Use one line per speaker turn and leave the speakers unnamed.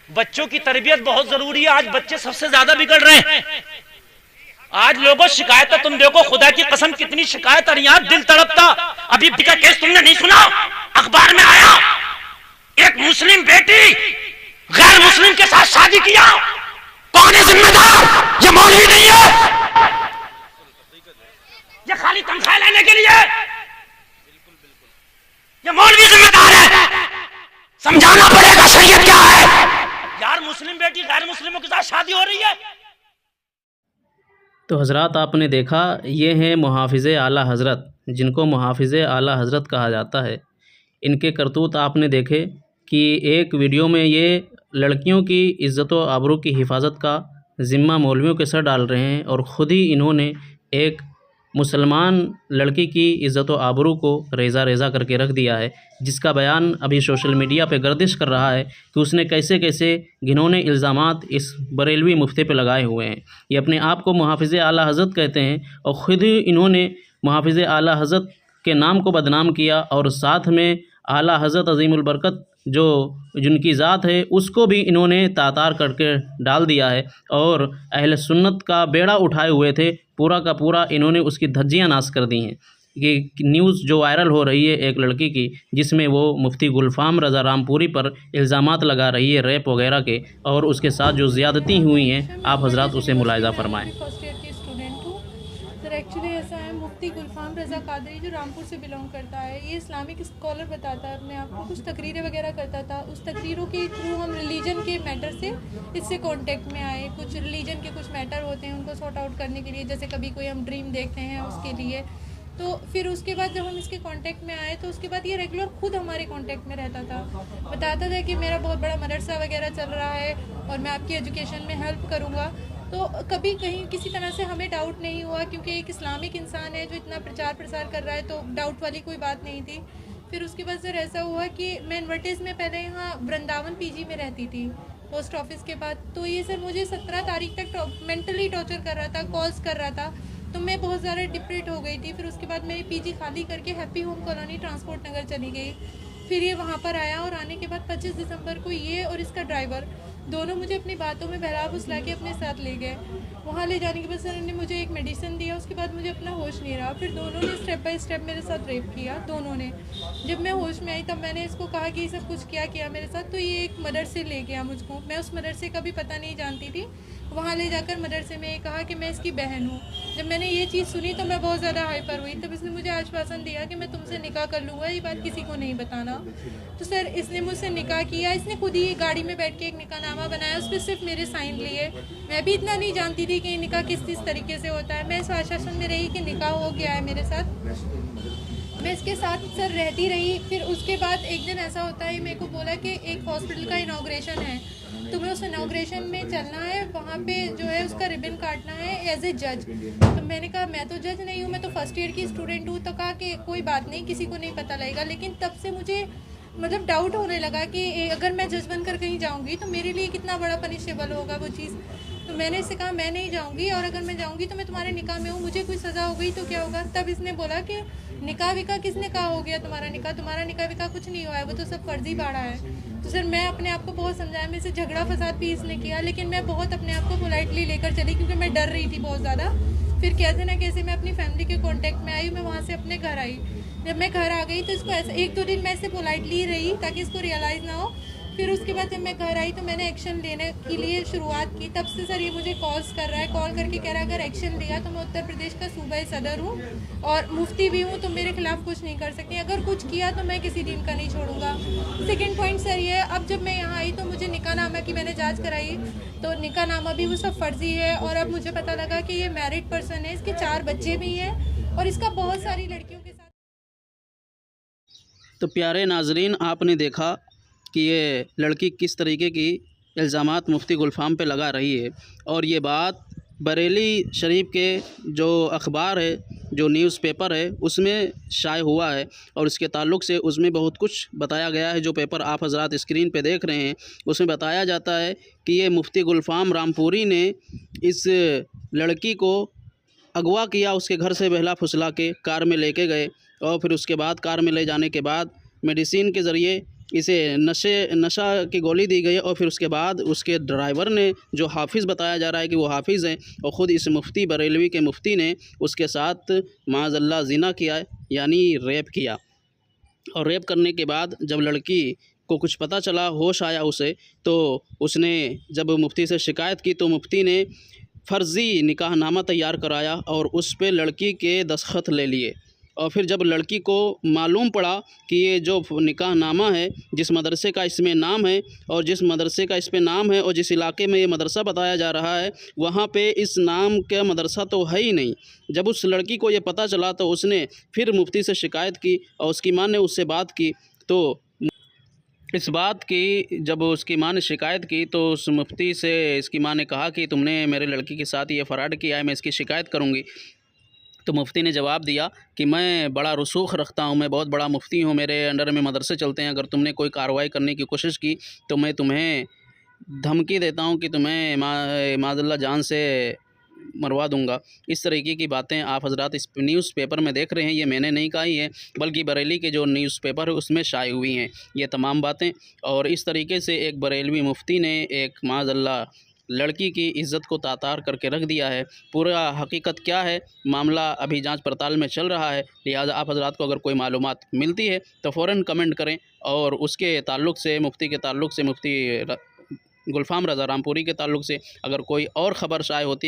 बच्चों की तरबियत बहुत जरूरी है। आज बच्चे सबसे ज्यादा बिगड़ रहे हैं। आज लोगों शिकायत, तुम देखो खुदा की कसम कितनी शिकायत, और यहाँ दिल तड़पता। अभी का केस तुमने नहीं सुना, अखबार में आया, एक मुस्लिम बेटी गैर मुस्लिम के साथ शादी किया। कौन है जिम्मेदार? ये मौलवी नहीं है, ये खाली तनख्वाह लेने के लिए, ये मौलवी जिम्मेदार है। समझाना पड़ेगा शरीयत क्या है। यार मुस्लिम बेटी गैर मुस्लिमों के साथ शादी हो रही है।
तो हज़रात आपने देखा, ये हैं मुहाफ़िज़े आला हज़रत, जिनको मुहाफ़िज़े आला हज़रत कहा जाता है। इनके करतूत आपने देखे कि एक वीडियो में ये लड़कियों की इज़्ज़त व आबरू की हिफाजत का ज़िम्मा मौलवियों के सर डाल रहे हैं, और ख़ुद ही इन्होंने एक मुसलमान लड़की की इज़्ज़त व आबरू को रेज़ा रेज़ा करके रख दिया है, जिसका बयान अभी सोशल मीडिया पे गर्दिश कर रहा है कि उसने कैसे कैसे घिनौने इल्ज़ामात इस बरेलवी मुफ्ती पे लगाए हुए हैं। ये अपने आप को मुहाफ़िज़े आला हज़रत कहते हैं, और ख़ुद ही इन्होंने मुहाफ़िज़े आला हज़रत के नाम को बदनाम किया, और साथ में आला हज़रत अज़ीमुल बरकत जो जिनकी ज़ात है उसको भी इन्होंने तातार करके डाल दिया है, और अहले सुन्नत का बेड़ा उठाए हुए थे, पूरा का पूरा इन्होंने उसकी धज्जियाँ नाश कर दी हैं। ये न्यूज़ जो वायरल हो रही है एक लड़की की, जिसमें वो मुफ्ती गुलफ़ाम रज़ा रामपुरी पर इल्ज़ामात लगा रही है रेप वगैरह के, और उसके साथ जो ज़्यादती हुई हैं, आप हज़रात उसे मुलाहिज़ा फरमाएँ।
फर्स्ट ईयर की स्टूडेंट हूँ सर। एक्चुअली ऐसा है, मुफ्ती गुलफ़ाम रज़ा कादरी जो रामपुर से बिलोंग करता है, ये इस्लामिक स्कॉलर बताता है अपने आप को, कुछ तकरीरें वगैरह करता था। उस तकरीरों के थ्रू हम रिलीजन के मैटर से इससे कांटेक्ट में आए। कुछ रिलीजन के कुछ मैटर होते हैं, उनको सॉर्ट आउट करने के लिए, जैसे कभी कोई हम ड्रीम देखते हैं उसके लिए। तो फिर उसके बाद जब हम इसके कांटेक्ट में आए, तो उसके बाद ये रेगुलर खुद हमारे कांटेक्ट में रहता था, बताता था कि मेरा बहुत बड़ा मदरसा वगैरह चल रहा है और मैं आपकी एजुकेशन में हेल्प करूँगा। तो कभी कहीं किसी तरह से हमें डाउट नहीं हुआ, क्योंकि एक इस्लामिक इंसान है जो इतना प्रचार प्रसार कर रहा है, तो डाउट वाली कोई बात नहीं थी। फिर उसके बाद सर ऐसा हुआ कि मैं इन्वर्टेज में पहले यहाँ वृंदावन पीजी में रहती थी पोस्ट ऑफिस के बाद। तो ये सर मुझे 17 तारीख तक मेंटली टॉर्चर कर रहा था, कॉल्स कर रहा था, तो मैं बहुत ज़्यादा डिप्रेट हो गई थी। फिर उसके बाद मेरी पीजी खाली करके हैप्पी होम कॉलोनी ट्रांसपोर्ट नगर चली गई। फिर ये वहाँ पर आया, और आने के बाद 25 दिसंबर को ये और इसका ड्राइवर दोनों मुझे अपनी बातों में बहला फुसला के अपने साथ ले गए। वहाँ ले जाने के बाद सर ने मुझे एक मेडिसिन दिया, उसके बाद मुझे अपना होश नहीं रहा। फिर दोनों ने स्टेप बाय स्टेप मेरे साथ रेप किया, दोनों ने। जब मैं होश में आई तब मैंने इसको कहा कि ये सब कुछ क्या किया मेरे साथ, तो ये एक मदरसे ले गया मुझको। मैं उस मदरसे का भी पता नहीं जानती थी। वहाँ ले जाकर मदरसे में ये कहा कि मैं इसकी बहन हूँ। जब मैंने ये चीज़ सुनी तो मैं बहुत ज़्यादा हाइपर हुई। तब इसने मुझे आश्वासन दिया कि मैं तुमसे निकाह कर लूँगा, ये बात किसी को नहीं बताना। तो सर इसने मुझसे निकाह किया। इसने खुद ही गाड़ी में बैठ के एक निकाहनामा बनाया, उस पर सिर्फ मेरे साइन लिए। मैं भी इतना नहीं जानती थी कि निकाह किस तरीके से होता है। मैं इस आश्वासन में रही कि निकाह हो गया है मेरे साथ। मैं इसके साथ सर रहती रही। फिर उसके बाद एक दिन ऐसा होता है, मेरे को बोला कि एक हॉस्पिटल का इनाग्रेशन है, तुम्हें उस इनाग्रेशन में चलना है, वहाँ पे जो है उसका रिबन काटना है एज ए जज। तो मैंने कहा मैं तो जज नहीं हूँ, मैं तो फर्स्ट ईयर की स्टूडेंट हूँ। तो कहा कि कोई बात नहीं, किसी को नहीं पता लगेगा। लेकिन तब से मुझे मतलब डाउट होने लगा कि अगर मैं जज बनकर कहीं जाऊँगी तो मेरे लिए कितना बड़ा पनिशेबल होगा वो चीज़। तो मैंने इससे कहा मैं नहीं जाऊँगी, और अगर मैं जाऊँगी तो मैं तुम्हारे निकाह में हूँ, मुझे कोई सज़ा हो गई तो क्या होगा। तब इसने बोला कि निकाह विकाह किसने कहा हो गया तुम्हारा निकाह विकाह कुछ नहीं हुआ है, वो तो सब फर्जी बाड़ा है। तो सर मैं अपने आप को बहुत समझाया, मेरे से झगड़ा फसाद भी इसने किया, लेकिन मैं बहुत अपने आप को पोलाइटली लेकर चली, क्योंकि मैं डर रही थी बहुत ज़्यादा। फिर कैसे ना कैसे मैं अपनी फैमिली के कांटेक्ट में आई, मैं वहाँ से अपने घर आई। जब मैं घर आ गई तो इसको ऐसा 1-2 दिन मैं इससे पोलाइटली रही ताकि इसको रियलाइज़ ना हो। फिर उसके बाद जब मैं घर आई तो मैंने एक्शन लेने के लिए शुरुआत की। तब से सर ये मुझे कॉल्स कर रहा है, कॉल करके कह रहा है अगर एक्शन लिया तो मैं उत्तर प्रदेश का सूबाई सदर हूँ और मुफ्ती भी हूँ, तो मेरे खिलाफ कुछ नहीं कर सकती। अगर कुछ किया तो मैं किसी दिन का नहीं छोड़ूंगा। सेकेंड पॉइंट सर ये है, अब जब मैं यहाँ आई तो मुझे निकाहनामा की मैंने जाँच कराई, तो निकाहनामा भी वो सब फर्जी है। और अब मुझे पता लगा कि ये मैरिड पर्सन है, इसके 4 बच्चे भी हैं और इसका बहुत सारी लड़कियों के साथ।
तो प्यारे नाजरीन, आपने देखा कि ये लड़की किस तरीके की इल्ज़ामात मुफ्ती गुलफ़ाम पे लगा रही है, और ये बात बरेली शरीफ के जो अखबार है, जो न्यूज़पेपर है, उसमें शाये हुआ है। और इसके ताल्लुक़ से उसमें बहुत कुछ बताया गया है। जो पेपर आप हज़रात स्क्रीन पे देख रहे हैं उसमें बताया जाता है कि ये मुफ्ती गुलफ़ाम रामपुरी ने इस लड़की को अगवा किया, उसके घर से बहला फुसला के कार में लेके गए, और फिर उसके बाद कार में ले जाने के बाद मेडिसिन के ज़रिए इसे नशा की गोली दी गई और फिर उसके बाद उसके ड्राइवर ने, जो हाफिज़ बताया जा रहा है कि वो हाफिज़ हैं, और ख़ुद इस मुफ्ती बरेलवी के मुफ्ती ने उसके साथ माज़अल्लाह ज़िना किया, यानी रेप किया। और रेप करने के बाद जब लड़की को कुछ पता चला, होश आया उसे, तो उसने जब मुफ्ती से शिकायत की तो मुफ्ती ने फ़र्ज़ी निकाहनामा तैयार कराया और उस पे लड़की के दस्तखत ले लिए। और फिर जब लड़की को मालूम पड़ा कि ये जो निकाहनामा है, जिस मदरसे का इसमें नाम है और जिस मदरसे का इस पे नाम है और जिस इलाके में ये मदरसा बताया जा रहा है, वहाँ पे इस नाम का मदरसा तो है ही नहीं। जब उस लड़की को ये पता चला तो उसने फिर मुफ्ती से शिकायत की और उसकी माँ ने उससे बात की। तो इस बात की जब उसकी माँ ने शिकायत की तो उस मुफ्ती से इसकी माँ ने कहा कि तुमने मेरे लड़की के साथ ये फ़राड किया है, मैं इसकी शिकायत करूँगी। तो मुफ्ती ने जवाब दिया कि मैं बड़ा रसूख रखता हूँ, मैं बहुत बड़ा मुफ्ती हूँ, मेरे अंडर में मदरसे चलते हैं, अगर तुमने कोई कार्रवाई करने की कोशिश की तो मैं तुम्हें धमकी देता हूँ कि तुम्हें माज़अल्लाह जान से मरवा दूंगा। इस तरीके की बातें आप हज़रात इस न्यूज़पेपर में देख रहे हैं, ये मैंने नहीं कही है, बल्कि बरेली के जो न्यूज़पेपर है उसमें शाये हुई हैं ये तमाम बातें। और इस तरीके से एक बरेलवी मुफ्ती ने एक माज़अल्लाह लड़की की इज़्ज़त को तातार करके रख दिया है। पूरा हकीकत क्या है, मामला अभी जांच पड़ताल में चल रहा है। लिहाजा आप हज़रात को अगर कोई मालूमात मिलती है तो फ़ौरन कमेंट करें, और उसके ताल्लुक़ से, मुफ्ती के ताल्लुक़ से, मुफ्ती गुलफ़ाम रज़ा रामपुरी के ताल्लुक़ से अगर कोई और ख़बर शाये होती है